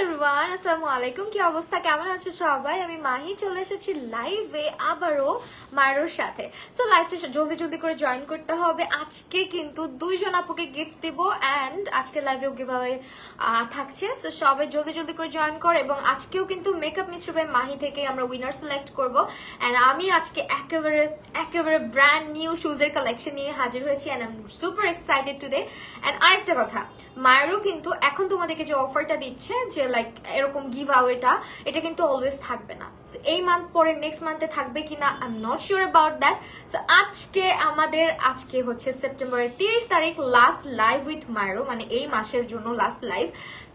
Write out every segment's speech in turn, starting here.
Everyone, আসসালামু আলাইকুম। কি অবস্থা, কেমন আছো সবাই? আমি মাহি চলে এসেছি লাইভে আবারও মায়ের সাথে। সো লাইভটা জলদি জলদি করে জয়েন করতে হবে। আজকে কিন্তু দুইজন আপুকে গিফট দিব এন্ড আজকে লাইভেও গিভঅ্যাওয়ে থাকছে। সো সবাই জলদি জলদি করে জয়েন করো। এবং আজকেও কিন্তু মেকআপ মিস্টার বাই মাহি থেকে আমরা উইনার সিলেক্ট করব। এন্ড আমি আজকে একেবারে ব্র্যান্ড নিউ শুজের কালেকশন নিয়ে হাজির হয়েছি and I am super excited today. এন্ড আরেকটা কথা, মায়েরও কিন্তু এখন তোমাদেরকে যে অফারটা দিচ্ছে যে লাইক এরকম গিভ আওয়েটা, এটা কিন্তু অলওয়েজ থাকবে না। এই মান্থ পরে নেক্সট মান্থে থাকবে কিনা I am not sure about that. So আজকে হচ্ছে সেপ্টেম্বরের 30 তারিখ লাস্ট লাইভ উইথ মায়েরও, মানে এই মাসের জন্য last live.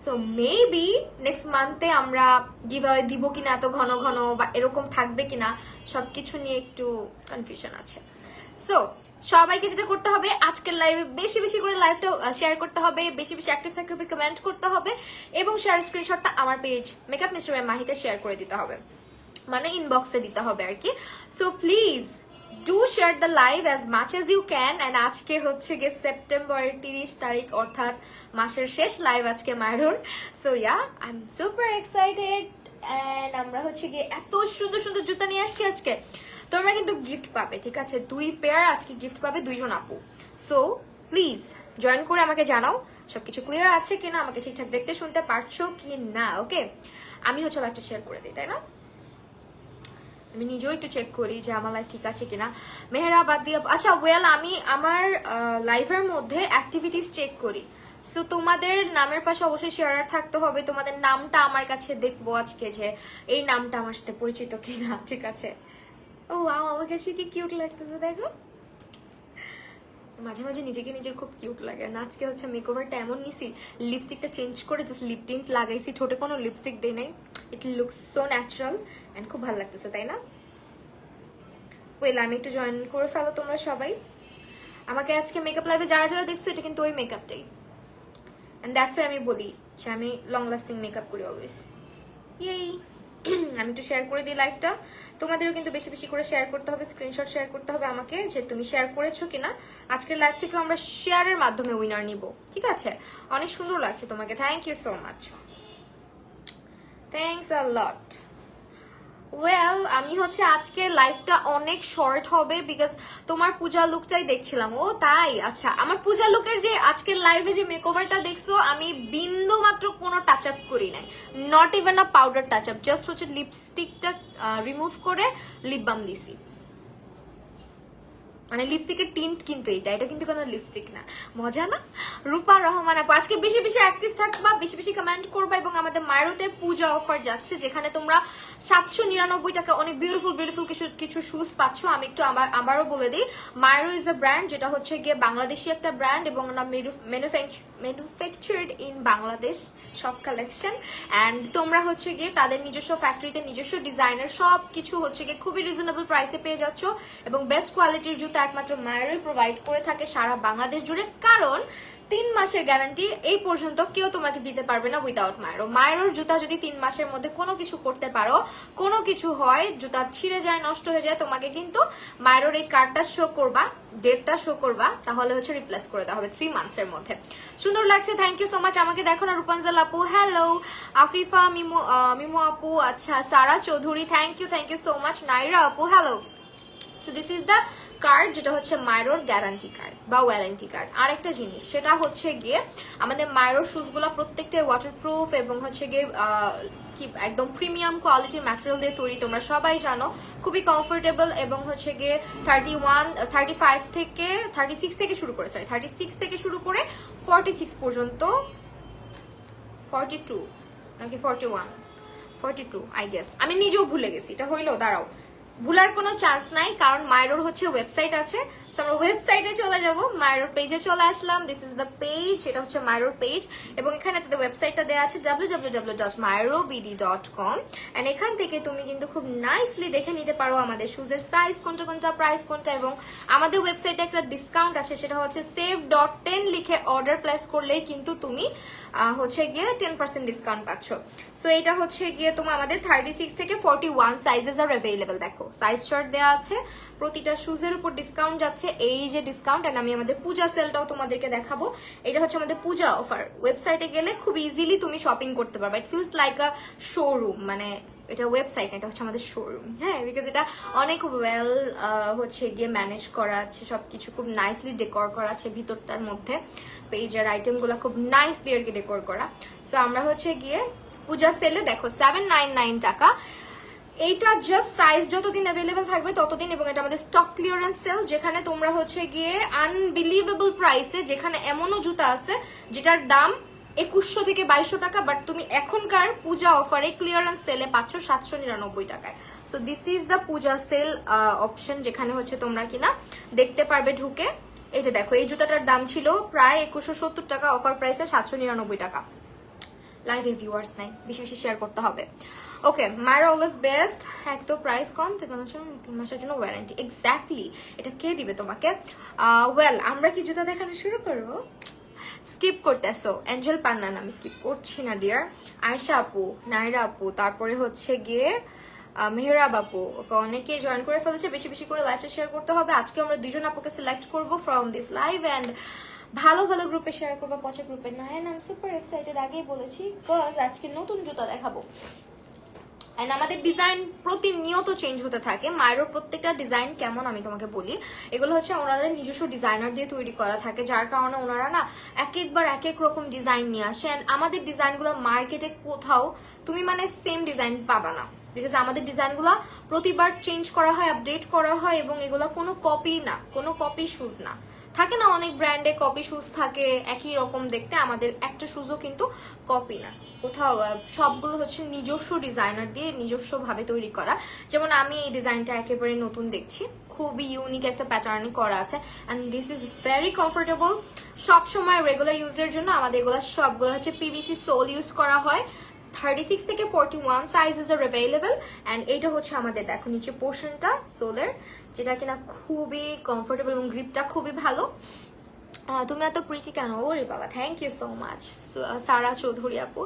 So maybe next মান্থে আমরা গিভ আওয়ে দিব কিনা এত ঘন ঘন, বা এরকম থাকবে কিনা, সবকিছু নিয়ে একটু কনফিউশন আছে। সো সবাইকে যেটা করতে হবে, আজকের লাইভে বেশি বেশি করে লাইভটা শেয়ার করতে হবে, বেশি বেশি অ্যাক্টিভ থাকতে হবে, কমেন্ট করতে হবে এবং শেয়ার স্ক্রিনশটটা আমার পেজ মেকআপ মিস্টার বাই মাহিতে শেয়ার করে দিতে হবে, মানে ইনবক্সে দিতে হবে আর কি। So please do share the live as much as you can. And আজকে হচ্ছে গিয়ে সেপ্টেম্বরের 30 তারিখ, অর্থাৎ মাসের শেষ লাইভ আজকে মায়ের। So yeah, I am super excited. And আমরা হচ্ছে গিয়ে এত সুন্দর সুন্দর জুতা নিয়ে আসছি আজকে। তোমরা কিন্তু গিফট পাবে, ঠিক আছে? 2 পেয়ার আজকে গিফট পাবে, 2জন আপু। সো প্লিজ জয়েন করে আমাকে জানাও সবকিছু ক্লিয়ার আছে কিনা, আমাকে ঠিকঠাক দেখতে শুনতে পারছো কি না। ওকে, আমি হচ্ছে লাইভটা শেয়ার করে দিই, তাই না? আমি নিজেও একটু চেক করি যে আমার লাইফ ঠিক আছে কিনা। মেহরাবাদ দিয়ে, আচ্ছা ওয়েল, আমি আমার লাইফের মধ্যে অ্যাক্টিভিটিস চেক করি। সো তোমাদের নামের পাশে অবশ্যই শেয়ার থাকতে হবে। তোমাদের নামটা আমার কাছে দেখবো আজকে যে এই নামটা আমার সাথে পরিচিত কিনা, ঠিক আছে? ও ওয়াও, আমার কাছে কি কিউট লাগতেছে দেখো। মাঝে মাঝে নিজেকে নিজের খুব কিউট লাগে না। আজকে হচ্ছে মেকওভারটা এমন নিছি, লিপস্টিকটা চেঞ্জ করে জাস্ট লিপ টিন্ট লাগাইছি, ঠোঁটে কোনো লিপস্টিক দেই নাই। It looks so natural and খুব ভালো লাগতেছে, তাই না? ওয়েল, আমি একটু জয়েন করে ফেলো তোমরা সবাই। আমাকে আজকে মেকআপ লাইভে যারা যারা দেখছো, এটা কিন্তু ওই মেকআপটাই। এন্ড দ্যাটস ওয়াই আমি বলি যে আমি লং লাস্টিং মেকআপ করি অলওয়েজ। ইয়েই, আমি একটু শেয়ার করে দিই লাইভটা। তোমাদেরও কিন্তু বেশি বেশি করে শেয়ার করতে হবে, স্ক্রিনশট শেয়ার করতে হবে আমাকে যে তুমি শেয়ার করেছো কিনা। আজকের লাইভ থেকে আমরা শেয়ারের মাধ্যমে উইনার নিব, ঠিক আছে? অনেক সুন্দর লাগছে তোমাকে, thank you so much, thanks a lot. Well, আমি হচ্ছে আজকে লাইভটা অনেক শর্ট হবে বিকজ তোমার পূজা লুকটাই দেখছিলাম। ও তাই, আচ্ছা। আমার পূজা লুকের যে আজকের লাইভে যে মেকওভারটা দেখছো, আমি বিন্দু মাত্র কোনো টাচ আপ করি নাই, not even a powder touch up. Just হচ্ছে লিপস্টিকটা রিমুভ করে লিপ বাম দিছি, মানে লিপস্টিকের টিন্ট কিন্তু এটা কিন্তু কোনো লিপস্টিক না। মজা না? রূপা রহমান আপু, আজকে বেশি বেশি অ্যাক্টিভ থাকবা, বেশি বেশি কমেন্ট করবা। এবং আমাদের মায়েরতে পূজা অফার যাচ্ছে, যেখানে তোমরা 799 টাকা অনেক বিউটিফুল বিউটিফুল কিছু শুজ পাচ্ছ। আমি একটু আবারও বলে দিই, মায়েরো ইজ আ ব্র্যান্ড যেটা হচ্ছে গিয়ে বাংলাদেশি একটা ব্র্যান্ড, এবং ম্যানুফ্যাকচার্ড ইন বাংলাদেশ সব কালেকশন। অ্যান্ড তোমরা হচ্ছে গিয়ে তাদের নিজস্ব ফ্যাক্টরিতে নিজস্ব ডিজাইনের সব কিছু হচ্ছে গিয়ে খুবই রিজনেবল প্রাইসে পেয়ে যাচ্ছ। এবং বেস্ট কোয়ালিটির জুতা একমাত্র মায়েরই প্রোভাইড করে থাকে সারা বাংলাদেশ জুড়ে, কারণ 3 মাসের গ্যারান্টি এই পর্যন্ত কেউ তোমাকে দিতে পারবে না উইদাউট মায়েরো। মায়েরোর জুতা যদি 3 মাসের মধ্যে কোনো কিছু করতে পারো, কোনো কিছু হয়, জুতা ছিঁড়ে যায়, নষ্ট হয়ে যায়, তোমাকে কিন্তু মায়েরোর এই কার্ডটা শো করবা, ডেটটা শো করবা, তাহলে হচ্ছে রিপ্লেস করে দেওয়া হবে 3 মান্থসের মধ্যে। সুন্দর লাগছে, থ্যাংক ইউ সো মাচ। আমাকে দেখো না রূপাঞ্জল আপু, হ্যালো। আফিফা মিমু আপু, আচ্ছা। Sara Chowdhury, thank you so much. Naira আপু, hello. So this is the card, যেটা হচ্ছে মায়েরোর গ্যারান্টি কার্ড বা ওয়ারেন্টি কার্ড। আর একটা জিনিস, সেটা হচ্ছে গিয়ে আমাদের মায়েরোর শুজগুলো প্রত্যেকটা ওয়াটারপ্রুফ এবং হচ্ছে গিয়ে কি একদম প্রিমিয়াম কোয়ালিটির ম্যাটেরিয়াল দিয়ে তৈরি, তোমরা সবাই জানো। খুবই কমফোর্টেবল এবং হচ্ছে গিয়ে 35 থেকে 36 থেকে শুরু করে, 36 থেকে শুরু করে 46 পর্যন্ত, 42 নাকি 42 আই গেস, আমি নিজেও ভুলে গেছি। এটা হইলো, দাঁড়াও, ভুলার কোনো চান্স নাই, কারণ মায়েরোর হচ্ছে ওয়েবসাইট আছে। সো আমরা ওয়েবসাইটে চলে যাব, মায়েরোর পেজে চলে আসলাম। দিস ইজ দ্য পেজ, এটা হচ্ছে মায়েরোর পেজ, এবং এখানে তাদের ওয়েবসাইটটা দেওয়া আছে www.mairobd.com। এন্ড এখান থেকে তুমি কিন্তু খুব নাইসলি দেখে নিতে পারো আমাদের শুজের সাইজ কোনটা কোনটা, প্রাইস কোনটা। এবং আমাদের ওয়েবসাইটে একটা ডিসকাউন্ট আছে, সেটা হচ্ছে save.10 লিখে অর্ডার প্লেস করলেই কিন্তু তুমি হচ্ছে গিয়ে 10% ডিসকাউন্ট পাচ্ছ। সো এটা হচ্ছে গিয়ে তোমার আমাদের 36 থেকে 41 সাইজেস আর অ্যাভেলেবল। দেখো সাইজ চার্ট দেওয়া আছে, প্রতিটা শুজের উপর ডিসকাউন্ট যাচ্ছে, এই যে ডিসকাউন্ট। এন্ড আমি আমাদের পূজা সেলটাও তোমাদেরকে দেখাবো। এটা হচ্ছে আমাদের পূজা অফার। ওয়েবসাইটে গেলে খুব ইজিলি তুমি শপিং করতে পারবে। It feels like a showroom, মানে এটা ওয়েবসাইট না, এটা হচ্ছে আমাদের শোরুম। হ্যাঁ, বিকজ এটা অনেক ওয়েল হচ্ছে গিয়ে ম্যানেজ করা আছে, সবকিছু খুব নাইসলি ডেকোর করা আছে ভিতরটার মধ্যে। পেজের আইটেমগুলো খুব নাইসলি আর কি ডেকোর করা। সো আমরা হচ্ছে গিয়ে পূজা সেলে দেখো 799 টাকা। এইটা জাস্ট সাইজ যতদিন অ্যাভেলেবেল থাকবে ততদিন, এবং এটা আমাদের স্টক ক্লিয়ারেন্স সেল, যেখানে তোমরা হচ্ছে গিয়ে আনবিলিভেবল প্রাইসে, যেখানে এমনও জুতা আছে যেটার দাম 2100 থেকে 2200 টাকা, বাট তুমি এখনকার পূজা অফারে ক্লিয়ারেন্স সেলে পাচ্ছ 799 টাকায়। So this is the Puja sale option, যেখানে হচ্ছে তোমরা কিনা দেখতে পারবে ঢুকে। এই যে দেখো, এই জুতাটার দাম ছিল প্রায় 2170 টাকা, অফার প্রাইসে 799 টাকা। লাইভে ভিউয়ার্স নাই, বেশি বেশি শেয়ার করতে হবে। ওকে, মায়ের অলওয়েজ বেস্ট। এক তো প্রাইস কম, 3 মাসের জন্য ওয়ারেন্টি। এক্স্যাক্টলি, এটা কে দিবে তোমাকে? ওয়েল, আমরা কি জুতা দেখানো শুরু করবো? স্কিপ করতেছো অ্যাঞ্জেল পান্নান, আমি স্কিপ করছি না ডিয়ার। আয়শা আপু, নাইরা আপু, তারপরে হচ্ছে গিয়ে মেহরাব আপু, ওকে অনেকে জয়েন করে ফেলেছে। বেশি বেশি করে লাইভটা শেয়ার করতে হবে। আজকে আমরা 2জন আপুকে সিলেক্ট করবো ফ্রম দিস লাইভ, অ্যান্ড ভালো ভালো গ্রুপে শেয়ার করবো, পচা গ্রুপে না। হ্যাঁ, আমি সুপার এক্সাইটেড, আগেই বলেছি, বিকজ আজকে নতুন জুতা দেখাবো। এন্ড আমাদের ডিজাইন প্রতিনিয়ত চেঞ্জ হতে থাকে। মায়েরও প্রত্যেকটা ডিজাইন কেমন আমি তোমাকে বলি, এগুলো হচ্ছে ওনাদের নিজস্ব ডিজাইনার দিয়ে তৈরি করা থাকে, যার কারণে ওনারা না একবার এক এক রকম ডিজাইন নিয়ে আসেন। আমাদের ডিজাইনগুলো মার্কেটে কোথাও তুমি মানে সেম ডিজাইন পাবা না, বিকজ আমাদের ডিজাইনগুলো প্রতিবার চেঞ্জ করা হয়, আপডেট করা হয়, এবং এগুলো কোনো কপি না, কোনো কপি শুজ না। থাকে না অনেক ব্র্যান্ডে কপি শুজ থাকে একই রকম দেখতে, আমাদের একটা শুজও কিন্তু কপি না কোথাও, সবগুলো হচ্ছে নিজস্ব ডিজাইনার দিয়ে নিজস্ব ভাবে তৈরি করা। যেমন আমি এই ডিজাইনটা একেবারে নতুন দেখছি, খুবই ইউনিক একটা প্যাটার্নে করা আছে, and this is very comfortable. সবসময় রেগুলার ইউজের জন্য আমাদের এগুলো সবগুলো হচ্ছে পিভিসি সোল ইউজ করা হয়। 36 থেকে 41 সাইজেস আর অ্যাভেলেবল। অ্যান্ড এইটা হচ্ছে আমাদের দেখো নিচে পোর্শনটা সোলের, যেটা কিনা খুবই কমফোর্টেবল এবং গ্রিপটা খুবই ভালো। তুমি এত প্রিটি কেন? ওরে বাবা, থ্যাংক ইউ সো মাচ সারা চৌধুরী আপু।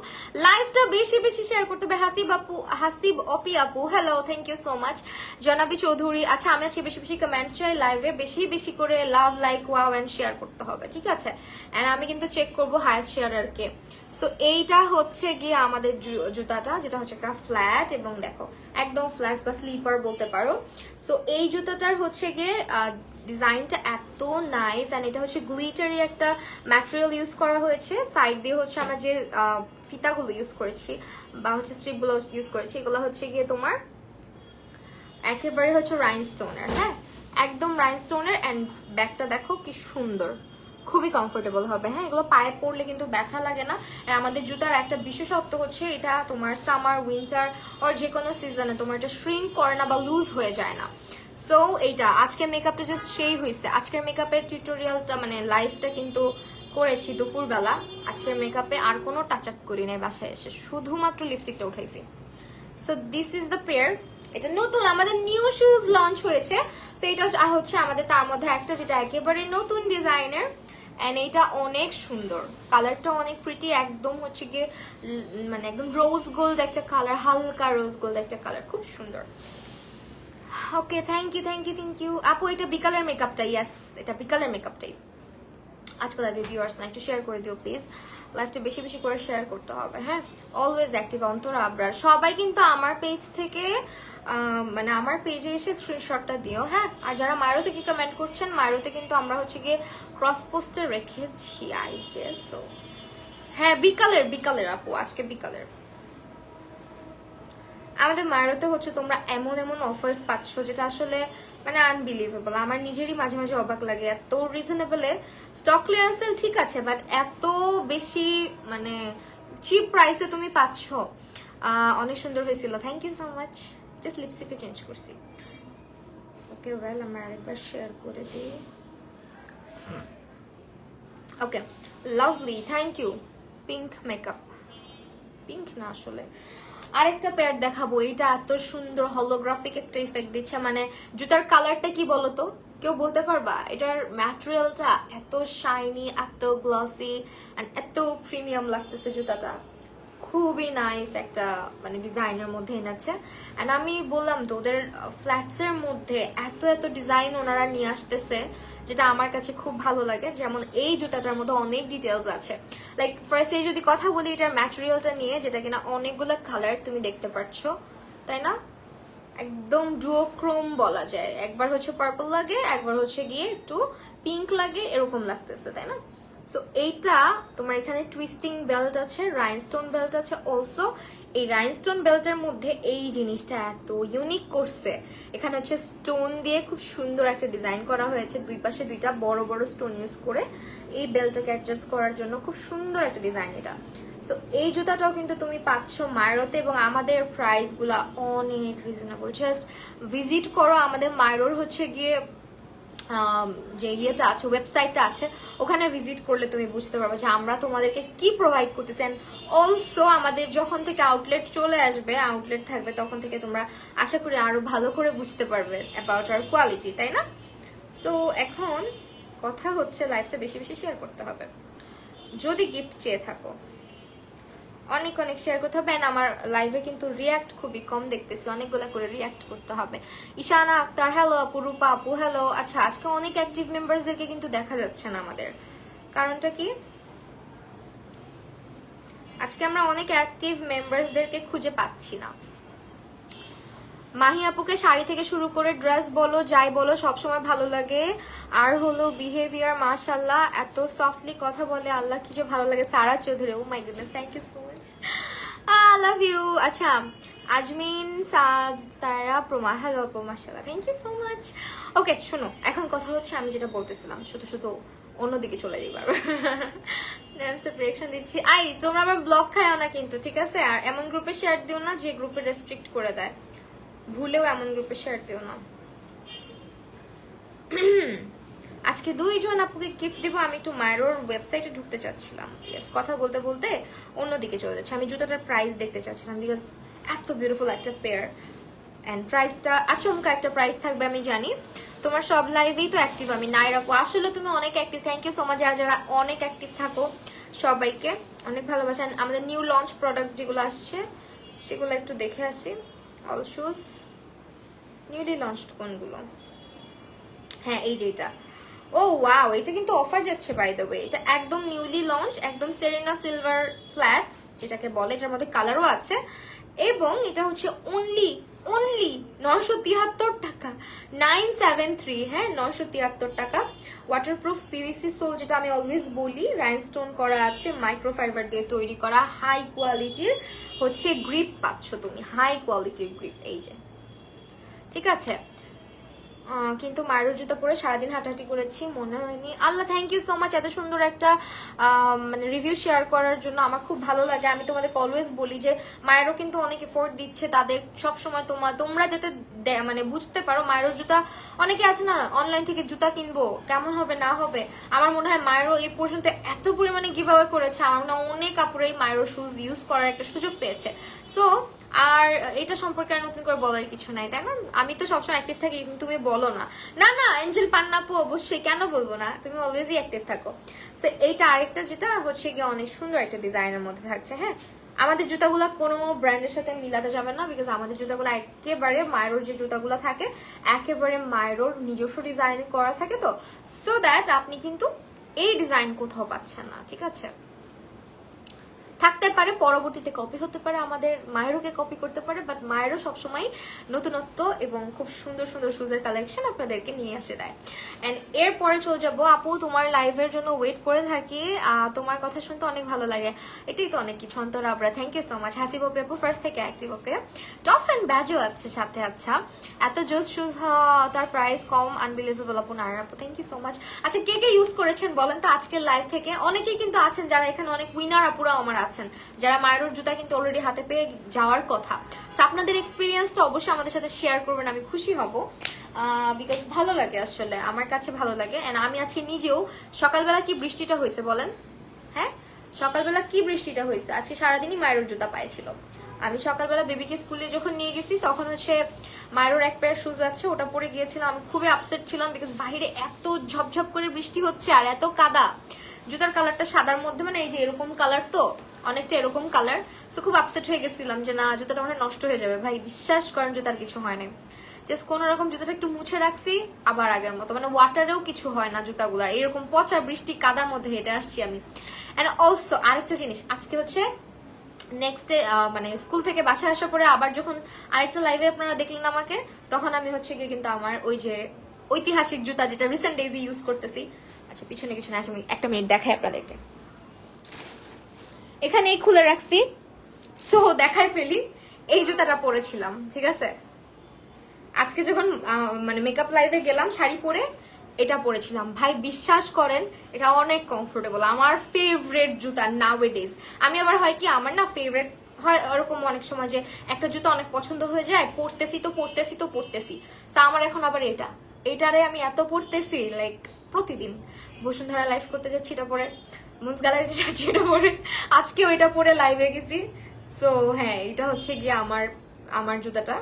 লাইভটা বেশি বেশি শেয়ার করতে হবে। হাসিব আপু, হাসিব অপি আপু, hello, thank you so much. Janabi Chowdhury, আচ্ছা আমি আছি, বেশি বেশি কমেন্ট চাই লাইভে, বেশি বেশি করে লাভ, লাইক, ওয়াও এন্ড শেয়ার করতে হবে, ঠিক আছে? এন্ড আমি কিন্তু চেক করবো হাইয়েস্ট শেয়ারারকে। সো এইটা হচ্ছে গিয়ে আমাদের জুতাটা, যেটা হচ্ছে একটা ফ্ল্যাট, এবং দেখো একদম ফ্ল্যাট বা স্লিপার বলতে পারো। সো এই জুতাটার হচ্ছে গিয়ে ডিজাইনটা এত নাইস, অ্যান্ড এটা হচ্ছে গ্লিটারি একটা ম্যাটেরিয়াল ইউজ করা হয়েছে। সাইড দিয়ে হচ্ছে আমরা যে ফিতাগুলো ইউজ করেছি বা হচ্ছে স্ট্রিপগুলো ইউজ করেছি, এগুলো হচ্ছে গিয়ে তোমার একেবারে হচ্ছে রাইনস্টোনের, হ্যাঁ একদম রাইনস্টোনের। অ্যান্ড ব্যাগটা দেখো কি সুন্দর, খুবই কমফোর্টেবল হবে। হ্যাঁ, এগুলো পায়ে পরলে কিন্তু ব্যথা লাগে না। আর আমাদের জুতার একটা বিশেষত্ব হচ্ছে এটা তোমার সামার, উইন্টার আর যে কোনো সিজনে তোমার এটা শ্রিঙ্ক করে না বা লুজ হয়ে যায় না। সো এইটা আজকে মেকআপটা জাস্ট সেই হয়েছে। আজকের মেকআপের টিউটোরিয়ালটা মানে লাইভটা কিন্তু করেছি দুপুরবেলা। আজকের মেকআপে আর কোনো টাচ আপ করি নাই, বাসায় এসে শুধুমাত্র লিপস্টিকটা উঠাইছি। So this is the pair. এটা নতুন আমাদের নিউ শুজ লঞ্চ হয়েছে। সো এটা হচ্ছে আমাদের তার মধ্যে একটা যেটা একেবারে নতুন ডিজাইনের, এন্ড এইটা অনেক সুন্দর, কালারটা অনেক প্রিটি, একদম হচ্ছে গিয়ে মানে একদম রোজ গোল্ড একটা কালার, হালকা রোজ গোল্ড একটা কালার, খুব সুন্দর। Okay, thank you thank you thank you আপু। এটা বিকালের মেকআপটা, ইয়েস এটা বিকালের মেকআপটাই। আজকে লাইভে ভিউয়ার্স না, একটু শেয়ার করে দিও প্লিজ। লাইভটা বেশি বেশি করে শেয়ার করতে হবে। হ্যাঁ, অলওয়েজ অ্যাক্টিভ অন্তরা আবরার, সবাই কিন্তু আমার পেজ থেকে মানে আমার পেজে এসে স্ক্রিনশটটা দিও। হ্যাঁ, আর যারা মায়েরও থেকে কমেন্ট করছেন, মায়েরোতে কিন্তু আমরা হচ্ছে গিয়ে ক্রস পোস্টে রেখেছি আই গেস। হ্যাঁ, বিকালের আপু, আজকে বিকালের। আমাদের মায়েরতে হচ্ছে তোমরা এমন এমন অফার্স পাচ্ছ যেটা আসলে মানে আনবিলিভেবল। আমার নিজেরই মাঝে মাঝে অবাক লাগে, এত রিজনেবলে স্টক ক্লিয়ারেন্স সেল ঠিক আছে, বাট এত বেশি মানে চিপ প্রাইসে তুমি পাচ্ছ। অনেক সুন্দর হয়েছিল, thank you so much. Just লিপস্টিকটা চেঞ্জ করছি। ওকে ওয়েল, আমরা আরেকবার শেয়ার করে দিই। Okay, lovely, thank you. Pink makeup, pink না আসলে আরেকটা পেয়ার দেখাবো। এটা এত সুন্দর হলোগ্রাফিক একটা ইফেক্ট দিচ্ছে, মানে জুতার কালারটা কি বলতো, কেউ বলতে পারবা? এটার ম্যাটেরিয়ালটা এত শাইনি, এত গ্লসি, এত প্রিমিয়াম লাগতেছে জুতাটা। খুবই নাইস একটা মানে ডিজাইনের মধ্যে এনেছে। অ্যান্ড আমি বললাম তো ওদের ফ্ল্যাটসের মধ্যে এত এত ডিজাইন ওনারা নিয়ে আসতেছে, যেটা আমার কাছে খুব ভালো লাগে। যেমন এই জুতাটার মধ্যে অনেক ডিটেলস আছে। লাইক ফার্স্টে যদি কথা বলি এটার ম্যাটেরিয়ালটা নিয়ে, যেটা কিনা অনেকগুলো কালার তুমি দেখতে পাচ্ছ, তাই না? একদম ডুওক্রোম বলা যায়। একবার হচ্ছে পার্পল লাগে, একবার হচ্ছে গিয়ে একটু পিঙ্ক লাগে, এরকম লাগতেছে, তাই না? সো এইটা তোমার এখানে টুইস্টিং বেল্ট আছে, রাইনস্টোন বেল্ট আছে অলসো। এই রাইনস্টোন বেল্টের মধ্যে এই জিনিসটা এত ইউনিক করছে, এখানে হচ্ছে স্টোন দিয়ে খুব সুন্দর একটা ডিজাইন করা হয়েছে, দুই পাশে দুইটা বড় বড় স্টোন ইউজ করে এই বেল্টটাকে অ্যাডজাস্ট করার জন্য খুব সুন্দর একটা ডিজাইন এটা। সো এই জুতাটাও কিন্তু তুমি পাচ্ছ মায়রোতে, এবং আমাদের প্রাইস গুলা অনেক রিজনেবল। জাস্ট ভিজিট করো আমাদের মায়রোর হচ্ছে গিয়ে যে ইয়েটা আছে, ওয়েবসাইটটা আছে, ওখানে ভিজিট করলে তুমি বুঝতে পারবে যে আমরা তোমাদেরকে কি প্রোভাইড করতেছি। অ্যান্ড অলসো আমাদের যখন থেকে আউটলেট চলে আসবে, আউটলেট থাকবে, তখন থেকে তোমরা আশা করি আরো ভালো করে বুঝতে পারবে অ্যাবাউট আওয়ার কোয়ালিটি, তাই না? সো এখন কথা হচ্ছে লাইফটা বেশি বেশি শেয়ার করতে হবে। যদি গিফট চেয়ে থাকো অনেক অনেক শেয়ার করতে হবে। আমার লাইভে কিন্তু রিয়াক্ট খুবই কম দেখতেছি, অনেকগুলো করে রিয়াক্ট করতে হবে। ঈশানা আক্তার হ্যালো, আপু রূপা আপু হ্যালো। আচ্ছা, আজকে অনেক অ্যাক্টিভ মেম্বারসদেরকে কিন্তু দেখা যাচ্ছে না আমাদের, কারণটা কি? আজকে আমরা অনেক অ্যাক্টিভ মেম্বারসদেরকে খুঁজে পাচ্ছি না। মাহি আপুকে শাড়ি থেকে শুরু করে ড্রেস বলো, যাই বলো, সবসময় ভালো লাগে। আর হলো বিহেভিয়ার মাশাআল্লাহ, এত সফটলি কথা বলে, আল্লাহ কি যে ভালো লাগে। Sara Chowdhury, oh my goodness, thank you so much, I love you. আচ্ছা, আজমিন সারা প্রমা হ্যালো আপু, মাশাআল্লাহ, thank you so much. Okay শোনো, এখন কথা হচ্ছে আমি যেটা বলতেছিলাম, শুধু শুধু অন্যদিকে চলে যাই বারবার। রিয়াকশন দিচ্ছি। আই তোমরা আবার ব্লক খায়ও না কিন্তু, ঠিক আছে? আর এমন গ্রুপে শেয়ার দিও না যে গ্রুপে রেস্ট্রিক্ট করে দেয়, ভুলেও এমন গ্রুপে শেয়ার দিও না। আজকে দুইজন আপুকে গিফট দিব। আমি একটু মায়ের ওয়েবসাইটে ঢুকতে চাচ্ছিলাম, ইয়েস, কথা বলতে বলতে অন্যদিকে চলে যাচ্ছে। আমি জুতাটার প্রাইস দেখতে চাচ্ছিলাম, বিকজ এত বিউটিফুল একটা পেয়ার, এন্ড প্রাইসটা আচমকা একটা প্রাইস থাকবে আমি জানি। তোমার সব লাইভেই তো অ্যাক্টিভ আমি, নাইরা আপু আসলে তুমি অনেক active, thank you so much. যারা যারা অনেক অ্যাক্টিভ থাকো সবাইকে অনেক ভালোবাসা। আমাদের নিউ লঞ্চ প্রোডাক্ট যেগুলো আসছে সেগুলো একটু দেখে আসি। অল শুজ নিউলি লঞ্চড কোনগুলো? হ্যাঁ, এই যে এটা, ও ওয়াও, এটা কিন্তু অফার যাচ্ছে বাই দ্য ওয়ে। এটা একদম নিউলি লঞ্চ, একদম সেরেনা সিলভার ফ্ল্যাটস যেটাকে বলে, এটার মধ্যে কালারও আছে, এবং এটা হচ্ছে অনলি 973 টাকা, 973, হ্যাঁ 973 টাকা। ওয়াটারপ্রুফ পিভিসি সোল, যেটা আমি অলওয়েজ বলি, রাইনস্টোন করা আছে, মাইক্রোফাইবার দিয়ে তৈরি করা, হাই কোয়ালিটির হচ্ছে গ্রিপ পাচ্ছ তুমি, হাই কোয়ালিটির গ্রিপ, এই যে, ঠিক আছে? কিন্তু মায়ের জুতো পরে সারাদিন হাঁটাহাঁটি করেছি, মনে হয়নি। আল্লাহ, থ্যাংক ইউ সো মাচ এত সুন্দর একটা মানে রিভিউ শেয়ার করার জন্য, আমার খুব ভালো লাগে। আমি তোমাদের অলওয়েজ বলি যে মায়েরও কিন্তু অনেক এফোর্ট দিচ্ছে, তাদের সবসময় তোমরা যাতে মানে বুঝতে পারো মায়ের জুতা, অনেকে আছে না অনলাইন থেকে জুতা কিনবো কেমন হবে না হবে। আমার মনে হয় মায়েরও এই পর্যন্ত এত পরিমাণে গিভ অ্যাওয়ে করেছে, আমার মনে হয় অনেক কাপড়েই মায়েরও শুজ ইউজ করার একটা সুযোগ পেয়েছে। সো আর এটা সম্পর্কে আর নতুন করে বলার কিছু নাই, তাই না? আমি তো সবসময় অ্যাক্টিভ থাকি, তুমি বলো না। না না এঞ্জেল পান্নাপু, অবশ্যই, কেন বলবো না, তুমি অলওয়েজই অ্যাক্টিভ থাকো। সো এইটা আরেকটা যেটা হচ্ছে গিয়ে অনেক সুন্দর একটা ডিজাইনের মধ্যে থাকছে। হ্যাঁ, আমাদের জুতাগুলো কোনো ব্র্যান্ডের সাথে মিলাতে যাবে না, বিকজ আমাদের জুতাগুলো একেবারে মায়ের যে জুতাগুলো থাকে একেবারে মায়ের নিজস্ব ডিজাইন করা থাকে, তো সো দ্যাট আপনি কিন্তু এই ডিজাইন কোথাও পাচ্ছেন না, ঠিক আছে? থাকতে পারে পরবর্তীতে কপি হতে পারে, আমাদের মায়েরকে কপি করতে পারে, বাট মায়েরও সবসময় নতুনত্ব এবং খুব সুন্দর সুন্দর শুজের কালেকশন আপনাদেরকে নিয়ে আসে দেয়। এন্ড এরপরে চলে যাবো, আপু তোমার লাইভের জন্য ওয়েট করে থাকি, তোমার কথা শুনতে অনেক ভালো লাগে। এটাই তো অনেক কিছু। Antor Abra, thank you so much. Hasib আপু ফার্স্ট থেকে অ্যাক্টিভ, ওকে। টপ অ্যান্ড ব্যাজও আছে সাথে। আচ্ছা, এত জোস শুজ, তার প্রাইস কম, আনবিলিভেবল আপু, নারায়ণ আপু, থ্যাংক ইউ সো মাচ। আচ্ছা, কে কে ইউজ করেছেন বলেন তো আজকের লাইভ থেকে? অনেকেই কিন্তু আছেন যারা এখানে, অনেক উইনার আপুরা আমার আছেন যারা মায়ের জুতা কিন্তু অলরেডি হাতে পেয়ে যাওয়ার কথা। সো আপনাদের এক্সপিরিয়েন্সটা অবশ্যই আমাদের সাথে শেয়ার করবেন, আমি খুশি হব, বিকজ ভালো লাগে, আসলে আমার কাছে ভালো লাগে। এন্ড আমি আজকে নিজেও, সকালবেলা কি বৃষ্টিটা হয়েছে বলেন? হ্যাঁ, সকালবেলা কি বৃষ্টিটা হয়েছে, আজকে সারাদিনই মায়ের জুতা পায়েছিল। আমি সকালবেলা বেবিকে স্কুলে যখন নিয়ে গেছি তখন হচ্ছে মায়ের এক পেয়ার শুজ আছে, ওটা পরে গিয়েছিলাম। আমি খুবই আপসেট ছিলাম, বিকজ বাইরে এত ঝপঝপ করে বৃষ্টি হচ্ছে আর এত কাদা। জুতার কালারটা সাদার মধ্যে, মানে এই যে এরকম কালার, তো অনেকটা এরকম কালার। সো খুব আপসেট হয়ে গেছিলাম যে না জুতাটা মনে হয় নষ্ট হয়ে যাবে। ভাই বিশ্বাস করেন জুতার কিছু হয় না, জাস্ট কোনো রকম জুতাটা একটু মুছে রাখছি, আবার আগের মতো, মানে ওয়াটারেও কিছু হয় না জুতাগুলার। এরকম পচা বৃষ্টি কাদার মধ্যে হেঁটে আসছি আমি। অ্যান্ড অলসো আরেকটা জিনিস, আজকে হচ্ছে নেক্সট ডে, মানে স্কুল থেকে বাসায় আসার পরে আবার যখন আরেকটা লাইভে আপনারা দেখলেন আমাকে, তখন আমি হচ্ছে গিয়ে কিন্তু আমার ওই যে ঐতিহাসিক জুতা যেটা রিসেন্ট ডেজে ইউজ করতেছি, আচ্ছা পিছনে কিছু না আছে, আমি একটা মিনিট দেখাই আপনাদেরকে। এখানেই খুলে রাখছি, সো দেখাই ফেলি। এই জুতাটা পরেছিলাম, ঠিক আছে? আজকে যখন মানে মেকআপ লাইভে গেলাম শাড়ি পরে এটা পরেছিলাম। ভাই বিশ্বাস করেন এটা অনেক কমফোর্টেবল, আমার ফেভারিট জুতা নাওএডেজ। আমি আবার হয় কি আমার না ফেভারিট হয় ওরকম অনেক সময় যে একটা জুতা অনেক পছন্দ হয়ে যায়, পরতেছি তো পরতেছি তো পরতেছি। তো আমার এখন আবার এটারে আমি এত পরতেছি, লাইক প্রতিদিন। বসুন্ধরা লাইভ করতে যাচ্ছি এটা পরে, মুন্স গ্যালারিতে যাচ্ছি এটা পরে, আজকেও এটা পরে লাইভে গেছি। সো হ্যাঁ, এটা হচ্ছে গিয়ে আমার জুতাটা।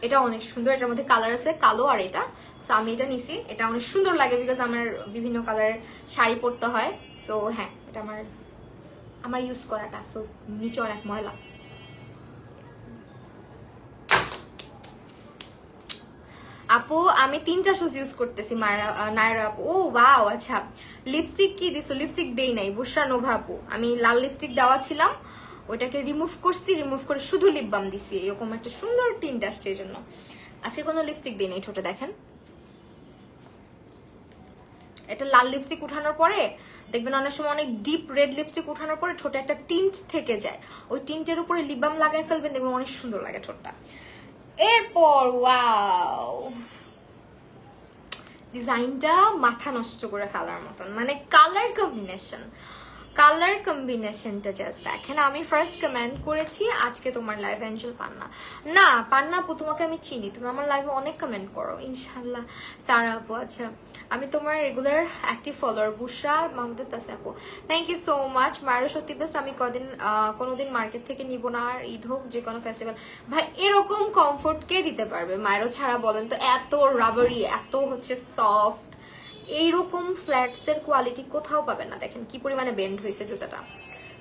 এটা অনেক সুন্দর, এটার মধ্যে কালার আছে কালো আর এটা। সো আমি এটা নিছি, এটা অনেক সুন্দর লাগে বিকজ আমার বিভিন্ন কালারের শাড়ি পরতে হয়। সো হ্যাঁ, এটা আমার ইউজ করাটা। সো নিচে অনেক ময়লা। আপু আমি 3টা শুজ ইউজ করতেছি নায়রা আপু। ও ওয়াও, আচ্ছা লিপস্টিক কি দিছো? লিপস্টিক দেই নাই, বুশরা নোভা আপু। আমি লাল লিপস্টিক দেওয়া ছিলাম, ওইটাকে রিমুভ করছি, রিমুভ করে শুধু লিপ বাম দিছি, এরকম একটা সুন্দর টিন্ট আসছে এই জন্য। আজকে কোনো লিপস্টিক দিই নাই ঠোঁটে, দেখেন। এটা লাল লিপস্টিক উঠানোর পরে দেখবেন অনেক সময় অনেক ডিপ রেড লিপস্টিক উঠানোর পরে ঠোঁটে একটা টিন্ট থেকে যায়, ওই টিন্টের উপরে লিপ বাম লাগাই ফেলবেন, দেখবেন অনেক সুন্দর লাগে ঠোঁটটা। এরপর ওয়াও, ডিজাইনটা মাথা নষ্ট করে ফেলার মতন, মানে কালার কম্বিনেশনটা জাস্ট দেখেন। আমি ফার্স্ট কমেন্ট করেছি আজকে তোমার লাইভ অ্যাঞ্জেল পান্না। না পান্না আপু, তোমাকে আমি চিনি, তুমি আমার লাইভে অনেক কমেন্ট করো ইনশাল্লাহ। সারা আপু, আচ্ছা আমি তোমার রেগুলার অ্যাক্টিভ ফলোয়ার। বুশরা মাহমুদ তাসে আপু, থ্যাংক ইউ সো মাচ। মায়েরও সত্যি বেস্ট। আমি কোনোদিন মার্কেট থেকে নিব না, আর ঈদ হোক যে কোনো ফেস্টিভ্যাল। ভাই এরকম কমফোর্ট কে দিতে পারবে মায়েরও ছাড়া বলেন তো? এত রাবারি, এত হচ্ছে সফট, এইরকম ফ্ল্যাটসের কোয়ালিটি কোথাও পাবেন না। দেখেন কি পরিমাণে বেন্ড হয়েছে জুতাটা।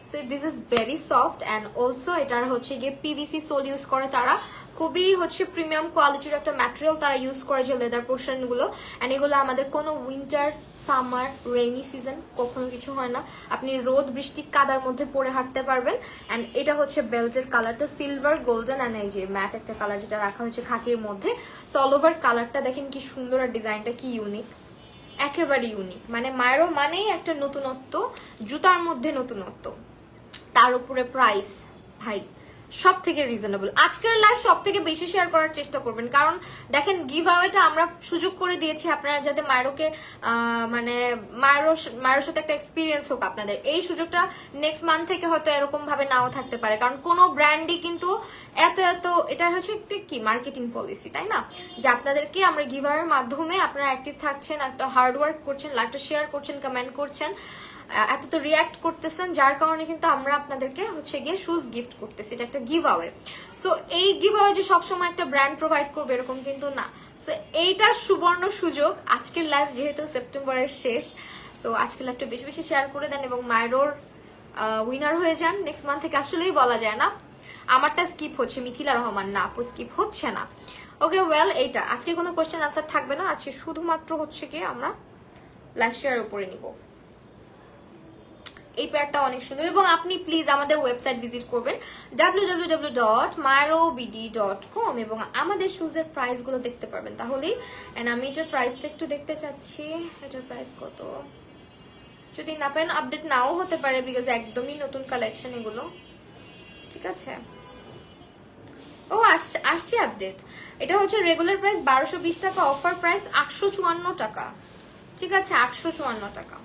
So this is very soft and also এটার হচ্ছে গিয়ে পিভিসি সোল ইউজ করে তারা, খুবই হচ্ছে প্রিমিয়াম কোয়ালিটির একটা ম্যাটেরিয়াল তারা ইউজ করে, যে লেদার পোর্শনগুলো। অ্যান্ড এগুলো আমাদের কোনো উইন্টার, সামার, রেইনি সিজন কখনো কিছু হয় না। আপনি রোদ বৃষ্টি কাদার মধ্যে পরে হাঁটতে পারবেন। অ্যান্ড এটা হচ্ছে বেল্টের কালারটা সিলভার গোল্ডেন, অ্যান্ড এই যে ম্যাট একটা কালার যেটা রাখা হয়েছে খাকির মধ্যে। সো অল ওভার কালারটা দেখেন কি সুন্দর, আর ডিজাইনটা কি ইউনিক, একেবারে ইউনিক। মানে মায়েরও মানেই একটা নতুনত্ব, জুতার মধ্যে নতুনত্ব, তার উপরে প্রাইস ভাই সব থেকে রিজনেবল। আজকের লাইভ সব থেকে বেশি শেয়ার করার চেষ্টা করবেন, কারণ দেখেন গিভ আওয়েটা আমরা সুযোগ করে দিয়েছি আপনারা যাতে মায়েরকে মানে মায়ের সাথে একটা এক্সপিরিয়েন্স হোক আপনাদের। এই সুযোগটা নেক্সট মান্থ থেকে হয়তো এরকম ভাবে নাও থাকতে পারে, কারণ কোনো ব্র্যান্ডই কিন্তু এত এটা হচ্ছে কি মার্কেটিং পলিসি, তাই না? যে আপনাদেরকে আমরা গিভ আওয়ের মাধ্যমে আপনারা অ্যাক্টিভ থাকছেন, একটা হার্ড ওয়ার্ক করছেন, লাইভটা শেয়ার করছেন, কমেন্ট করছেন, এত তো রিয়াক্ট করতেছেন, যার কারণে কিন্তু আমরা আপনাদেরকে হচ্ছে গিয়ে শুজ গিফট করতেছি। এটা একটা গিভ আওয়ে। সো এই গিভ আওয়ে যে সবসময় একটা ব্র্যান্ড প্রোভাইড করবে এরকম কিন্তু না। সো এইটা সুবর্ণ সুযোগ। আজকের লাইভ যেহেতু সেপ্টেম্বরের শেষ, সো আজকের লাইভটা বেশি বেশি শেয়ার করে দেন এবং মায়েরোর উইনার হয়ে যান নেক্সট মান্থ থেকে। আসলেই বলা যায় না, আমারটা স্কিপ হচ্ছে, মিথিলা রহমান না আপু স্কিপ হচ্ছে না। ওকে ওয়েল, এইটা আজকে কোনো কোয়েশ্চেন আনসার থাকবে না, আজকে শুধুমাত্র হচ্ছে কি আমরা লাইভ শেয়ার উপরে নিব। এই প্যাডটা অনেক সুন্দর, এবং আপনি প্লিজ আমাদের ওয়েবসাইট ভিজিট করবেন www.marobd.com এবং আমাদের শুজের প্রাইস গুলো দেখতে পারবেন তাহলেই। এন্ড আমি এটার প্রাইসটা একটু দেখতে চাচ্ছি, এটার প্রাইস কত। যদি না পারেন আপডেট নাও হতে পারে, বিকজ একদমই নতুন কালেকশন এগুলো, ঠিক আছে? ও আসছে আপডেট। এটা হচ্ছে রেগুলার প্রাইস 1220 টাকা, অফার প্রাইস 854 টাকা, ঠিক আছে? 854 টাকা।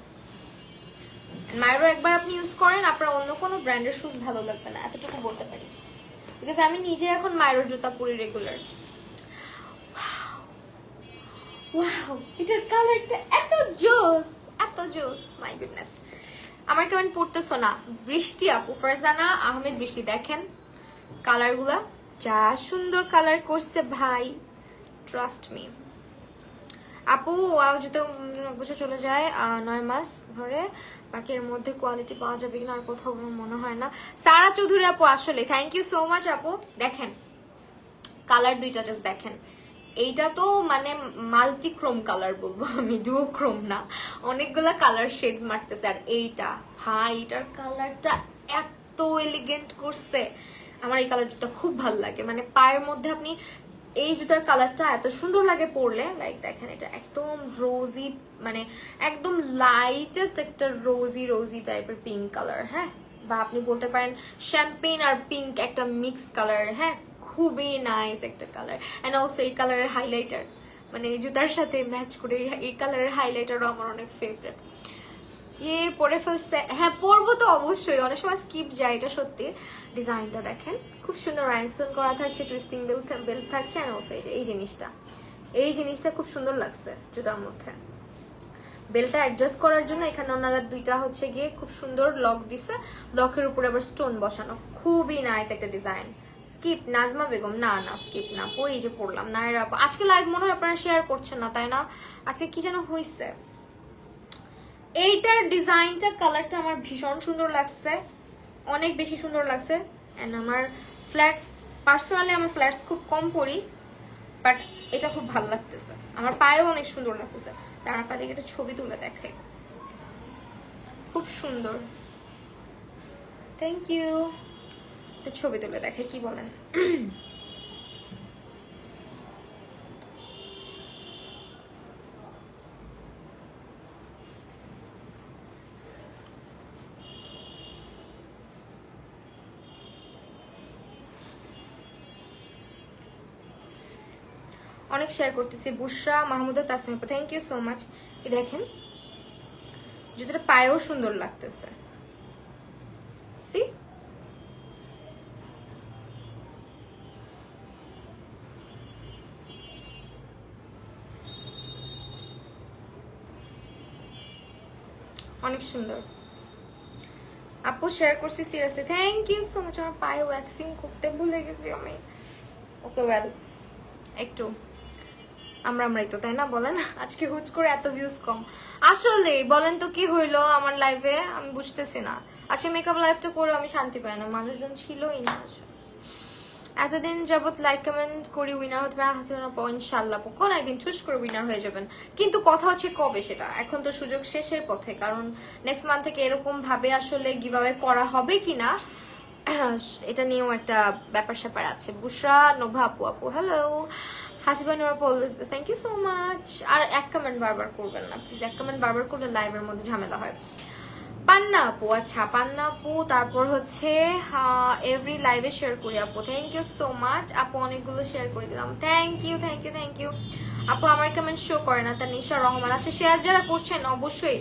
মায়েরও একবার আপনি ইউজ করেন, আপনার অন্য কোনো ব্র্যান্ডের শুজ ভালো লাগবে না, এতটুকু বলতে পারি, বিকজ আমি নিজে এখন মায়ের জুতা পরি রেগুলার। ওয়াও, এটার কালারটা এত জোস, এত জোস, মাই গুডনেস। আমার কেমন পড়তেছো না? বৃষ্টি আপু, ফারজানা আহমেদ বৃষ্টি, দেখেন কালারগুলা যা সুন্দর কালার করছে ভাই, ট্রাস্ট মি। আপু জুতো 1 বছর চলে যায় 9 মাস ধরে, বাকি এর মধ্যে কোয়ালিটি পাওয়া যাবে কিনা আর কোথাও মনে হয় না। সারা চৌধুরী আপু আসলে থ্যাংক ইউ সো মাচ আপু। দেখেন কালার দুইটা জাস্ট দেখেন, এইটা তো মানে মাল্টিক্রোম কালার বলবো আমি, ডুওক্রোম না, অনেকগুলা কালার শেডস মারতেছে। আর এইটা ভাই, এটার কালারটা এত এলিগেন্ট করছে, আমার এই কালার জুতা খুব ভালো লাগে। মানে পায়ের মধ্যে আপনি এই জুতার কালারটা এত সুন্দর লাগে পরলে। লাইক দেখেন এটা একদম রোজি, মানে একদম লাইটেস্ট একটা রোজি রোজি টাইপের পিঙ্ক কালার, হ্যাঁ, বা আপনি বলতে পারেন শ্যাম্পেন আর পিঙ্ক একটা মিক্স কালার, হ্যাঁ, খুবই নাইস একটা কালার। অ্যান্ড অলসো এই কালারের হাইলাইটার, মানে এই জুতার সাথে ম্যাচ করে এই কালারের হাইলাইটারও আমার অনেক ফেভারিট। পরে ফেলছে, হ্যাঁ পরবো তো অবশ্যই, অনেক সময় স্কিপ যায়, এটা সত্যি। ডিজাইনটা দেখেন খুব সুন্দর, রাইনস্টোন করা থাকছে, টুইস্টিং বেল্ট থাকছে। অ্যান্ড অলসো এই জিনিসটা খুব সুন্দর লাগছে জুতার মধ্যে। বেলটা অ্যাডজাস্ট করার জন্য এখানে ওনারা দুইটা হচ্ছে গিয়ে খুব সুন্দর লক দিছে, লকের উপরে আবার স্টোন বসানো, খুবই নাইস একটা ডিজাইন। স্কিপ নাজমা বেগম, না না স্কিপ না, এই যে পড়লাম না। আজকে লাইভ মনে হয় আপনারা শেয়ার করছেন না, তাই না? আজকে কি যেন হয়েছে। এইটার ডিজাইনটা, কালারটা আমার ভীষণ সুন্দর লাগছে, অনেক বেশি সুন্দর লাগছে। অ্যান্ড আমার ফ্ল্যাটস, পার্সোনালি আমি ফ্ল্যাটস খুব কম পরি, বাট এটা খুব ভালো লাগতেছে, আমার পায়েও অনেক সুন্দর লাগতেছে। তার আপনাদেরকে একটা ছবি তুলে দেখাই, খুব সুন্দর। Thank you. একটা ছবি তুলে দেখাই, কি বলেন? অনেক শেয়ার করতেছি। Bushra Mahmuda Tasnim, thank you so much. এই দেখেন জুতোটা পায়েও সুন্দর লাগতেছে, সি অনেক সুন্দর। আপু শেয়ার করছি seriously, thank you so much. আমার পায়ে ওয়্যাক্সিং করতে ভুলে গেছি আমি। ওকে ওয়েল, একটু আমরাই তো, তাই না বলেন? আজকে হুট করে এত ভিউজ কম, আসলে বলেন তো কি হইলো আমার লাইভে, আমি বুঝতেছি না। আজকে মেকআপ লাইভটা করে আমি শান্তি পাই না, মানুষজন ছিলই না। এতদিন যাবত লাইক কমেন্ট করি, উইনার হতে পারে না, ইনশাল্লাহ কোন একদিন ঠুস করে উইনার হয়ে যাবেন। কিন্তু কথা হচ্ছে কবে সেটা, এখন তো সুযোগ শেষের পথে, কারণ নেক্সট মান্থ থেকে এরকম ভাবে আসলে গিভঅ্যাওয়ে করা হবে কিনা এটা নিয়েও একটা ব্যাপার স্যাপার আছে। বুশরা নোভা আপু হ্যালো, হাসিবা নোর always best, thank you so much. আর এক কমেন্ট বারবার করবেন না প্লিজ, এক কমেন্ট বারবার করলে লাইভের মধ্যে ঝামেলা হয়। পান্না আপু, আচ্ছা পান্না আপু, তারপর হচ্ছে এভরি লাইভে শেয়ার করি আপু, থ্যাংক ইউ সো মাচ আপু, অনেকগুলো শেয়ার করে দিলাম, thank you thank you thank you আপু। আমার কমেন্ট শো করে না, তানিশা রহমান, আচ্ছা শেয়ার যারা করছেন অবশ্যই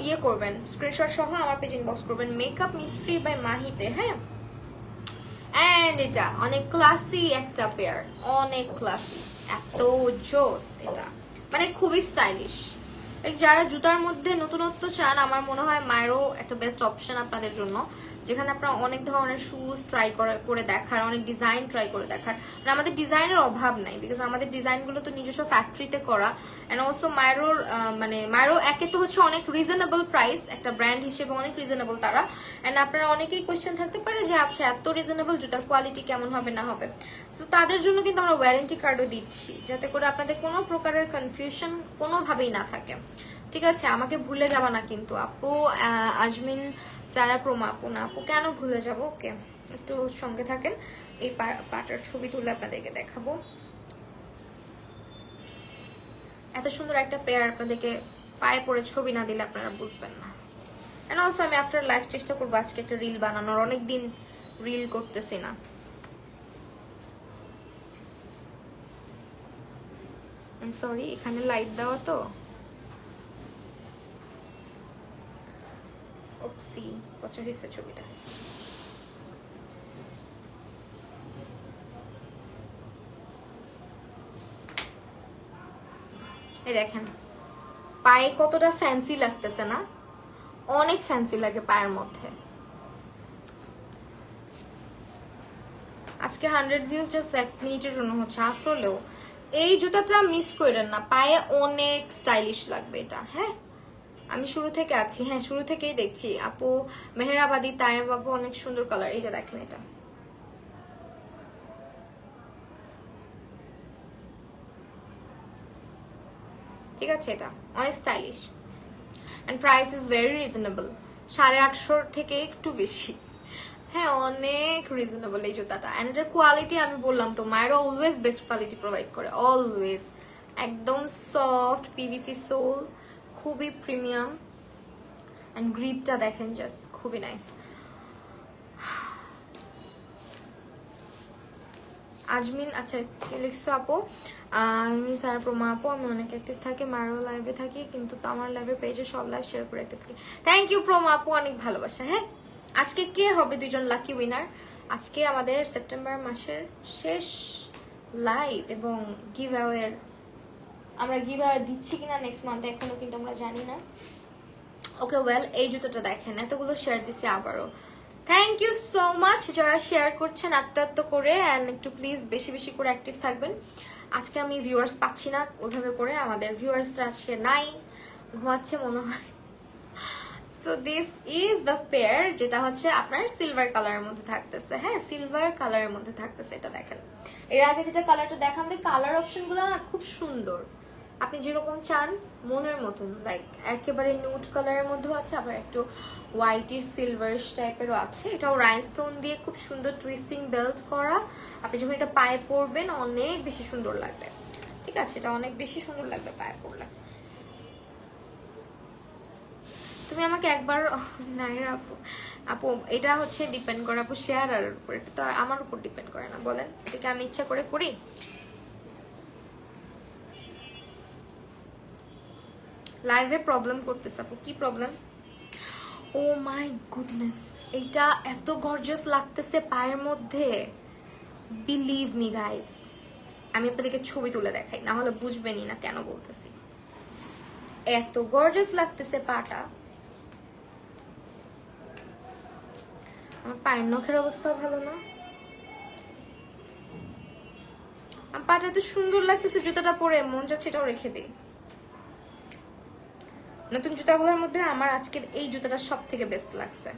ইয়ে করবেন, স্ক্রিনশট সহ আমার পেজ ইনবক্স করবেন, মেকআপ মিস্ট্রি বাই মাহিতে, হ্যাঁ। অ্যান্ড এটা অনেক ক্লাসি একটা পেয়ার, অনেক ক্লাসি, এত জোস, এটা মানে খুবই স্টাইলিশ। যারা জুতার মধ্যে নতুনত্ব চান, আমার মনে হয় মায়েরও একটা বেস্ট অপশন আপনাদের জন্য, যেখানে আপনারা অনেক ধরনের শুজ ট্রাই করে দেখার, অনেক ডিজাইন ট্রাই করে দেখার। মানে আমাদের ডিজাইনের অভাব নাই, বিকজ আমাদের ডিজাইনগুলো তো নিজস্ব ফ্যাক্টরিতে করা। অ্যান্ড অলসো মায়েরোর মানে মায়েরও একে তো হচ্ছে অনেক রিজনেবল প্রাইস, একটা ব্র্যান্ড হিসেবে অনেক রিজনেবল তারা। অ্যান্ড আপনারা অনেকেই কোয়েশ্চেন থাকতে পারে যে আচ্ছা এত রিজনেবল জুতার কোয়ালিটি কেমন হবে না হবে। সো তাদের জন্য কিন্তু আমরা ওয়ারেন্টি কার্ডও দিচ্ছি, যাতে করে আপনাদের কোনো প্রকারের কনফিউশন কোনোভাবেই না থাকে, ঠিক আছে? আমাকে ভুলে যাবা না কিন্তু আপু। আজমিন সারা প্রমা আপু, না আপু কেন ভুলে যাব, ওকে একটু সঙ্গে থাকেন। এই পাটার ছবি তুলে আপনাদেরকে দেখাবো, এত সুন্দর একটা পেয়ার আপনাদেরকে পায়ে পরে ছবি না দিলে আপনারা বুঝবেন না। এন্ড অলসো আমি আফটার লাইফ চেষ্টা করবো আজকে একটা রিল বানানোর, অনেকদিন রিল করতেছি না। সরি, এখানে লাইট দেওয়া তো, ওপসি পচা হয়েছে ছবিটা। এই দেখেন পায়ে কতটা ফ্যান্সি লাগতেছে না, অনেক ফ্যান্সি লাগে পায়ের মধ্যে। আজকে 100 ভিউজ জাস্ট 1 মিনিটের জন্য হচ্ছে, আসলেও এই জুতাটা মিস করেন না, পায়ে অনেক স্টাইলিশ লাগবে এটা। হ্যাঁ আমি শুরু থেকে আছি, হ্যাঁ শুরু থেকেই দেখছি আপু। মেহেরাবাদী তায়েব আপু অনেক সুন্দর কালার, এই যে দেখেন এটা। ঠিক আছে, এটা অনেক stylish and price is very reasonable. 850 থেকে একটু বেশি, হ্যাঁ অনেক রিজনেবল এই জুতাটা। অ্যান্ড এটার কোয়ালিটি আমি বললাম তো, মায়েরা অলওয়েজ বেস্ট কোয়ালিটি প্রোভাইড করে, অলওয়েজ। একদম সফট পিভিসি সোল, খুবই প্রিমিয়াম। অ্যান্ড গ্রিপটা দেখেন জাস্ট খুবই নাইস। আজমিন, আচ্ছা কি লিখছো আপু? আজমিন স্যার প্রমা আপু, আমি অনেক অ্যাক্টিভ থাকি, মারও লাইভে থাকি, কিন্তু তো আমার লাইভের পেজে সব লাইভ শেয়ার করে অ্যাক্টিভ থাকি। থ্যাংক ইউ প্রমা আপু, অনেক ভালোবাসা। হ্যাঁ আজকে কে হবে দুজন লাকি উইনার? আজকে আমাদের সেপ্টেম্বর মাসের শেষ লাইভ এবং গিভ অ্যাওয়ের, আমরা গিভ অ্যাওয়ে দিচ্ছি কিনা নেক্সট মান্থে এখনো কিন্তু আমরা জানি না। ওকে ওয়েল, এই জুতোটা দেখেন, এতগুলো শেয়ার দিছি আবারও। থ্যাংক ইউ সো মাচ যারা শেয়ার করছেন আত্মাত্ম করে। অ্যান্ড একটু প্লিজ বেশি বেশি করে অ্যাক্টিভ থাকবেন। আজকে আমি ভিউয়ার্স পাচ্ছি না ওইভাবে করে, আমাদের ভিউয়ার্সরা আজকে নাই, ঘুমাচ্ছে মনে হয়। So this is the pair, যেটা হচ্ছে আপনার সিলভার কালারের মধ্যে থাকতেছে। হ্যাঁ সিলভার কালারের মধ্যে থাকতেছে, এটা দেখেন। এর আগে যেটা কালারটা দেখান, কালার অপশনগুলো না খুব সুন্দর, আপনি যেরকম চান মনের মতন। লাইক একেবারে নিউড কালারের মধ্যেও আছে, আবার একটু হোয়াইটিশ সিলভারিশ টাইপেরও আছে। এটাও রাইনস্টোন দিয়ে খুব সুন্দর টুইস্টিং বেল্ট করা। আপনি যখন এটা পায়ে পরবেন অনেক বেশি সুন্দর লাগবে। ঠিক আছে, এটা অনেক বেশি সুন্দর লাগবে পায়ে পরলে। তুমি আমাকে একবার, নাইরা আপু, আপু এটা হচ্ছে ডিপেন্ড করে আপু শেয়ার আর উপর, এটা তো আর আমার উপর ডিপেন্ড করে না, বলেন এটাকে আমি ইচ্ছা করে করি? লাইভে প্রবলেম করতেছে আপু, কি প্রবলেম? ও মাই গুডনেস, এইটা এত গর্জিয়াস লাগতেছে পায়ের মধ্যে, বিলিভ মি গাইস। আমি আপনাদেরকে ছবি তুলে দেখাই, না হলে বুঝবেনই না কেন বলতেছি। এত গর্জিয়াস লাগতেছে পাটা, আমার পায়ের নখের অবস্থা ভালো না, আমার পাটা এত সুন্দর লাগতেছে, জুতাটা পরে মন যাচ্ছে এটাও রেখে দিই। নতুন জুতাগুলোর মধ্যে আমার আজকের এই জুতাটা সব থেকে বেস্ট লাগছে।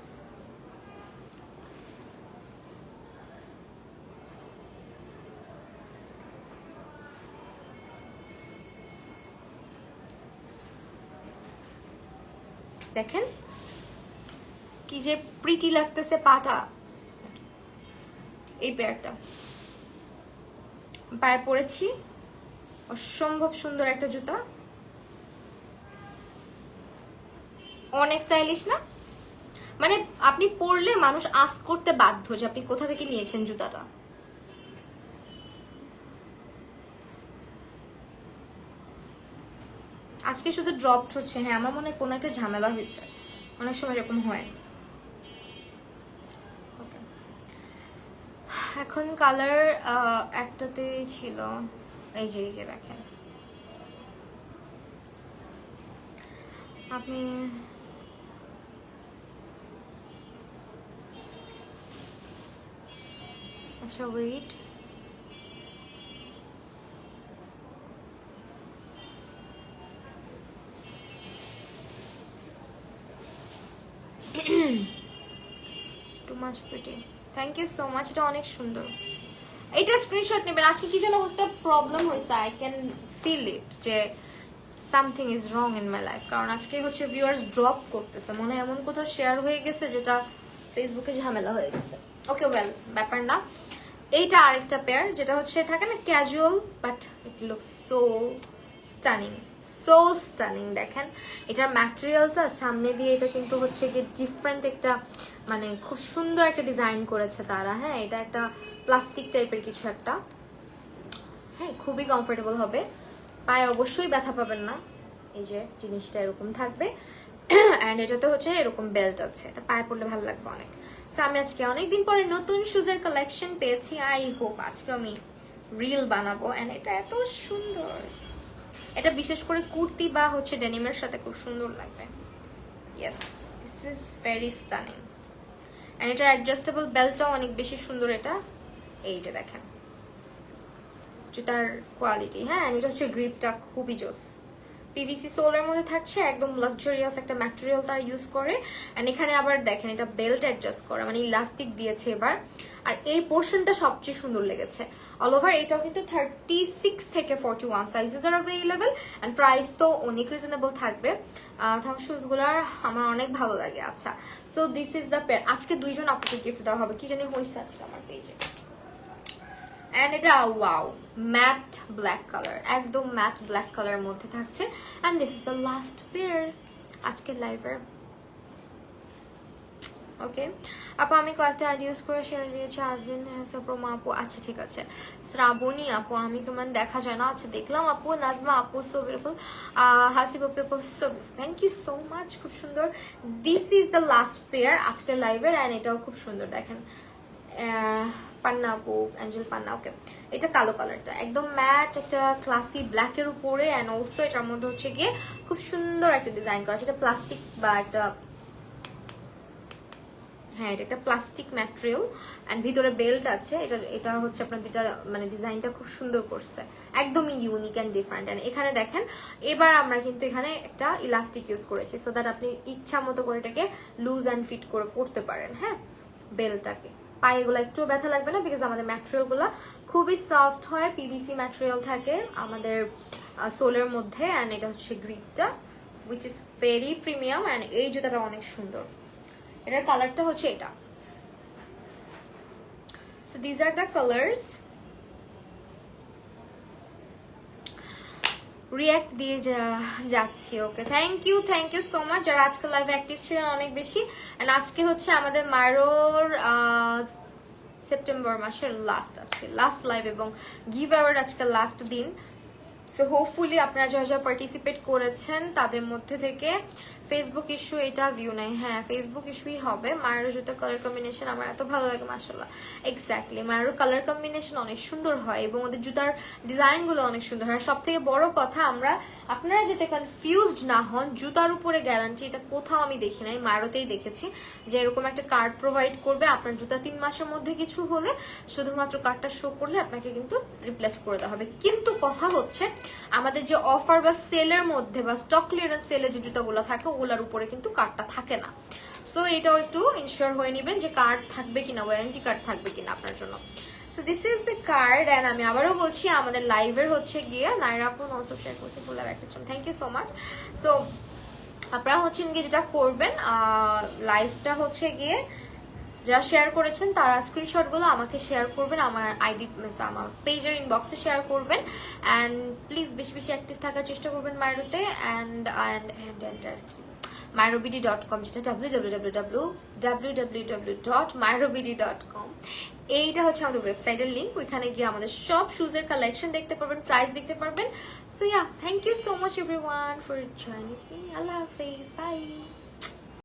দেখেন কি যে প্রিটি লাগতেছে পাটা। এই পেয়ারটা পায়ে পরেছি, অসম্ভব সুন্দর একটা জুতা, অনেক স্টাইলিশ না? মানে আপনি পরলে মানুষ আস্ক করতে বাধ্য যে আপনি কোথা থেকে নিয়েছেন জুতাটা। আজকে শুধু ড্রপড হচ্ছে, হ্যাঁ আমার মনে হয় কোনো একটা ঝামেলা হয়েছে, অনেক সময় এরকম হয়। এখন কালার একটাতে ছিল, এই যে দেখেন আপনি, আচ্ছা wait, too much pretty, thank you so much, এটা অনেক সুন্দর। এটা স্ক্রিনশট নেবেন। আজকে কি যেন একটা প্রবলেম হয়েছে, আই ক্যান ফিল ইট যে something is wrong in my life. কারণ আজকে হচ্ছে ভিউয়ার্স ড্রপ করতেছে, মনে হয় এমন কোথাও শেয়ার হয়ে গেছে যেটা ফেসবুকে ঝামেলা হয়ে গেছে। ওকে ওয়েল, ব্যাপার না। এইটা আরেকটা পেয়ার, যেটা হচ্ছে থাকে না casual, but it looks so stunning, so stunning. দেখেন এটার ম্যাটেরিয়ালটা সামনে দিয়ে, এটা কিন্তু হচ্ছে কি ডিফারেন্ট একটা, মানে খুব সুন্দর একটা ডিজাইন করেছে তারা। হ্যাঁ এটা একটা প্লাস্টিক টাইপের কিছু একটা, হ্যাঁ খুবই কমফোর্টেবল হবে, পায়ে অবশ্যই ব্যথা পাবেন না। এই যে জিনিসটা এরকম থাকবে, অ্যান্ড এটাতে হচ্ছে এরকম বেল্ট আছে, এটা পায়ে পড়লে ভালো লাগবে অনেক। সো আমি আজকে অনেকদিন পরে নতুন শুজের কালেকশন পেয়েছি, আই হোপ আজকে আমি রিল বানাবো। অ্যান্ড এটা এত সুন্দর, এটা বিশেষ করে কুর্তি বা হচ্ছে ডেনিমের সাথে খুব সুন্দর লাগবে। Yes, this is very stunning. And এটার অ্যাডজাস্টেবল বেল্টটাও অনেক বেশি সুন্দর। এটা এই যে দেখেন জুতার কোয়ালিটি, হ্যাঁ। এটা হচ্ছে গ্রিপটা খুবই জোস, পিভিসি সোলের মধ্যে থাকছে, একদম লাক্সারিয়াস একটা ম্যাটেরিয়াল তার ইউজ করে। অ্যান্ড এখানে আবার দেখেন এটা বেল্ট অ্যাডজাস্ট করা, মানে ইলাস্টিক দিয়েছে এবার। আর এই পোর্শনটা সবচেয়ে সুন্দর লেগেছে। অল ওভার এটাও কিন্তু 36 থেকে 41 sizes R available. And price তো অনেক রিজনেবল থাকবে। থাম শুজগুলার আমার অনেক ভালো লাগে। আচ্ছা, so this is the pair. আজকে দুইজন আপুকে গিফট দেওয়া হবে, কি জানি হয়েছে আজকে আমার পেজে। অ্যান্ড এটা ওয়াও, ম্যাট ব্ল্যাক কালার, একদম ম্যাট ব্ল্যাক কালারের মধ্যে থাকছে। And this is the last pair আজকের লাইভের। ওকে আপু, আমি কয়েকটা আইডি ইউজ করে শেয়ার দিয়েছি হাজবেন্ড প্রমা আপু। আচ্ছা ঠিক আছে, শ্রাবণী আপু, আমি তোমার দেখা যায় না। আচ্ছা দেখলাম আপু। নাজমা আপু সো বিউটিফুল, হাসিব আপু so beautiful, thank you so much, খুব সুন্দর। This is the last pair আজকের লাইভের। অ্যান্ড এটাও খুব সুন্দর, দেখেন পান্না আপু, অ্যাঞ্জেল পান্না। ওকে, এটা কালো কালারটা একদম ম্যাট একটা ক্লাসি ব্ল্যাকের উপরে। অ্যান্ড অলসো এটার মধ্যে হচ্ছে গিয়ে খুব সুন্দর একটা ডিজাইন করা, সেটা প্লাস্টিক বা একটা, হ্যাঁ এটা একটা প্লাস্টিক ম্যাটেরিয়াল। অ্যান্ড ভিতরে বেল্ট আছে। এটা হচ্ছে আপনার দুটা, মানে ডিজাইনটা খুব সুন্দর করছে, একদমই ইউনিক অ্যান্ড ডিফারেন্ট। অ্যান্ড এখানে দেখেন এবার আমরা কিন্তু এখানে একটা ইলাস্টিক ইউজ করেছি, সো দ্যাট আপনি ইচ্ছা মতো করে এটাকে লুজ অ্যান্ড ফিট করে পড়তে পারেন। হ্যাঁ, বেল্টটাকে পায়ে এগুলো একটু ব্যথা লাগবে না, বিকজ আমাদের ম্যাটেরিয়ালগুলো খুবই সফট হয়, পিভিসি ম্যাটেরিয়াল থাকে আমাদের সোলের মধ্যে। অ্যান্ড এটা হচ্ছে গ্রিপটা, which is very premium. And এই জুতাটা অনেক সুন্দর, এটার কালারটা হচ্ছে এটা। So these are the colours. React দিয়ে যাচ্ছি। Okay, thank you so much যারা আজকে লাইভ অ্যাক্টিভ ছিলেন অনেক বেশি। অ্যান্ড আজকে হচ্ছে আমাদের মারোর সেপ্টেম্বর মাসের আজকে লাস্ট লাইভ এবং গিভ অ্যাওয়ার্ড আজকে লাস্ট দিন। সো হোপফুলি আপনারা যারা যারা পার্টিসিপেট করেছেন তাদের মধ্যে থেকে ফেসবুক ইস্যু এটা ভিউ নাই, হ্যাঁ ফেসবুক ইস্যুই হবে। মায়ের জুতো কালার কম্বিনেশন আমার এত ভালো লাগে মাশাআল্লাহ। এক্স্যাক্টলি, মায়ের কালার কম্বিনেশন অনেক সুন্দর হয় এবং ওদের জুতার ডিজাইনগুলো অনেক সুন্দর হয়। সব থেকে বড় কথা, আপনারা যাতে কনফিউজড না হন, জুতার উপরে গ্যারান্টি এটা কোথাও আমি দেখি নাই, মায়েরতেই দেখেছি যে এরকম একটা কার্ড প্রোভাইড করবে। আপনার জুতা 3 মাসের মধ্যে কিছু হলে শুধুমাত্র কার্ডটা শো করলে আপনাকে কিন্তু রিপ্লেস করে দেওয়া হবে। কিন্তু কথা হচ্ছে আমাদের যে অফার বা সেলের মধ্যে বা স্টক ক্লিয়ারেন্স সেলে যে জুতাগুলো থাকে ওগুলোর উপরে কিন্তু কার্ডটা থাকে না। সো এটাও একটু ইনশিওর হয়ে নেবেন যে কার্ড থাকবে কিনা, ওয়ারেন্টি কার্ড থাকবে কিনা আপনার জন্য। So this is the card. And আমি আবারও বলছি আমাদের লাইভের হচ্ছে গিয়ে নাইরা আপু ননস্টপ শেয়ার করছি ফুল লাইভ একটা জন্য, thank you so much. So আপনারা হচ্ছেন গিয়ে যেটা করবেন, লাইভটা হচ্ছে গিয়ে যারা শেয়ার করেছেন তারা স্ক্রিনশটগুলো আমাকে শেয়ার করবেন, আমার আইডি আমার পেজের ইনবক্সে শেয়ার করবেন। অ্যান্ড প্লিজ বেশি বেশি অ্যাক্টিভ থাকার চেষ্টা করবেন মাইরোতে। অ্যান্ড আর কি myrobidi.com, যেটা www.myrobidi.com, এইটা হচ্ছে আমাদের ওয়েবসাইটের লিঙ্ক। ওইখানে গিয়ে আমাদের সব শুজের কালেকশন দেখতে পারবেন, প্রাইস দেখতে পারবেন। So yeah, thank you so much everyone for joining me. আল্লাহ হাফেজ, বাই।